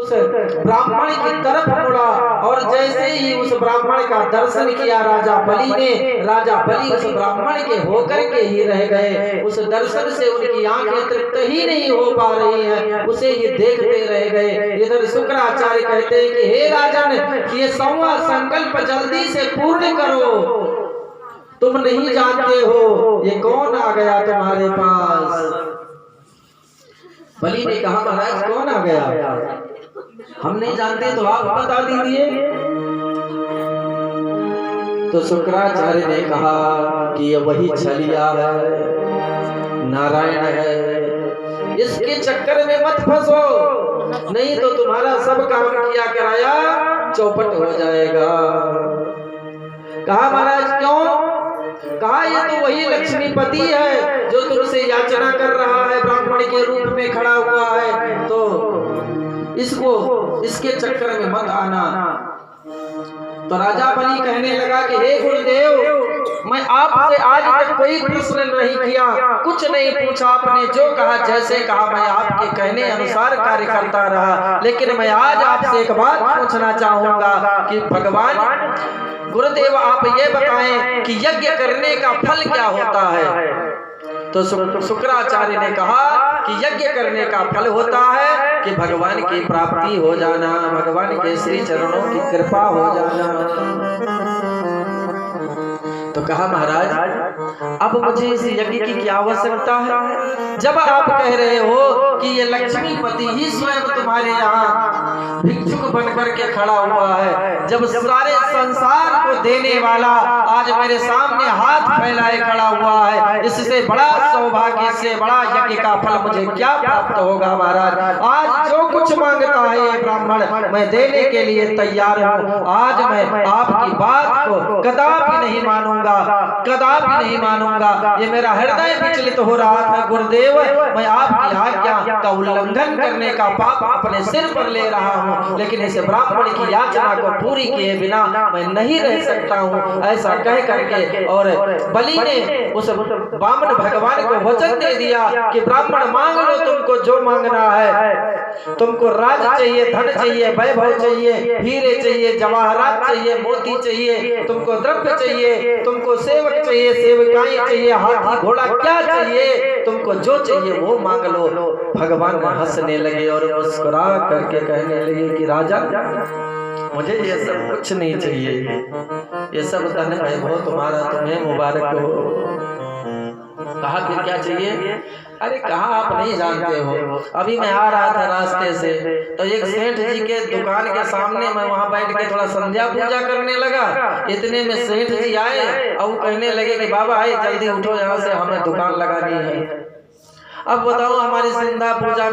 उस ब्राह्मण की तरफ मुड़ा और जैसे ही उस ब्राह्मण का दर्शन किया राजा बलि ने, राजा बलि उस ब्राह्मण के होकर के ही रह गए। उस दर्शन से उनकी आंखें तृप्त ही नहीं हो पा रही हैं, उसे ये देखते रह गए। इधर शुक्राचार्य कहते हैं कि हे राजन, ये 100वां संकल्प जल्दी से पूर्ण करो, तुम नहीं जानते हो ये कौन आ गया तुम्हारे पास। बलि ने कहा महाराज कौन आ गया, हम नहीं जानते तो आप बता दीजिए। तो शुक्राचार्य ने कहा कि ये वही छलिया है, नारायण है, इसके चक्कर में मत फंसो, नहीं तो तुम्हारा सब काम किया कराया चौपट हो जाएगा। कहा महाराज क्यों? कहा ये तो वही लक्ष्मीपति है जो तुमसे याचना कर रहा है, ब्राह्मण के रूप में खड़ा हुआ है, तो इसके चक्कर में मत आना। तो राजा बलि कहने लगा कि हे गुरुदेव, मैं आपसे आज तक कोई प्रश्न नहीं किया, कुछ नहीं पूछा, आपने जो कहा जैसे कहा मैं आपके कहने अनुसार कार्य करता रहा, लेकिन मैं आज आपसे एक बात पूछना चाहूंगा कि भगवान गुरुदेव आप ये बताएं कि यज्ञ करने का फल क्या होता है। तो शुक्राचार्य ने कहा कि यज्ञ करने का फल होता है कि भगवान की प्राप्ति हो जाना, भगवान के श्री चरणों की कृपा हो जाना। तो कहा महाराज अब मुझे इस यज्ञ की क्या आवश्यकता है, जब आप कह रहे हो कि ये लक्ष्मीपति ही स्वयं तुम्हारे यहाँ भिक्षुक बनकर के खड़ा हुआ है, जब सारे संसार को देने वाला आज मेरे सामने हाथ फैलाए खड़ा हुआ है, इससे बड़ा सौभाग्य से बड़ा यज्ञ का फल मुझे क्या प्राप्त होगा महाराज। आज जो कुछ मांगता है ये ब्राह्मण मैं देने के लिए तैयार हूँ। आज मैं आपकी बात को कदापि नहीं मानूंगा, कदापि नहीं मानूंगा। ये मेरा हृदय विचलित हो रहा था गुरुदेव, मैं आपकी आज्ञा का उल्लंघन करने का पाप अपने सिर पर ले रहा हूँ, लेकिन इस ब्राह्मण की याचना को पूरी किए बिना मैं नहीं रह सकता हूँ। ऐसा कह करके और बलि ने उस बामन भगवान को वचन दे दिया कि ब्राह्मण मांग लो, तुमको जो मांगना है, तुमको राज चाहिए, धन चाहिए, वैभव चाहिए, हीरे चाहिए, जवाहरात चाहिए, मोती चाहिए, तुमको द्रव्य चाहिए, तुमको सेवक चाहिए, सेवकाएं चाहिए, हाथी घोड़ा क्या चाहिए, तुमको जो चाहिए वो मांग लो। भगवान हंसने लगे और मुस्कुरा करके कहने लगे कि राजा मुझे ये सब कुछ नहीं चाहिए, ये सब धन वैभव तुम्हारा, तुम्हें मुबारक हो। कहा फिर क्या चाहिए? अरे कहा आप नहीं जानते हो, अभी मैं आ रहा था रास्ते से तो एक सेठ जी के दुकान के सामने मैं वहां बैठ के थोड़ा संध्या पूजा करने लगा, इतने में सेठ जी आए और कहने लगे कि बाबा आए जल्दी उठो, यहाँ से हमें दुकान लगानी है। अब बताओ हमारी संध्या पूजा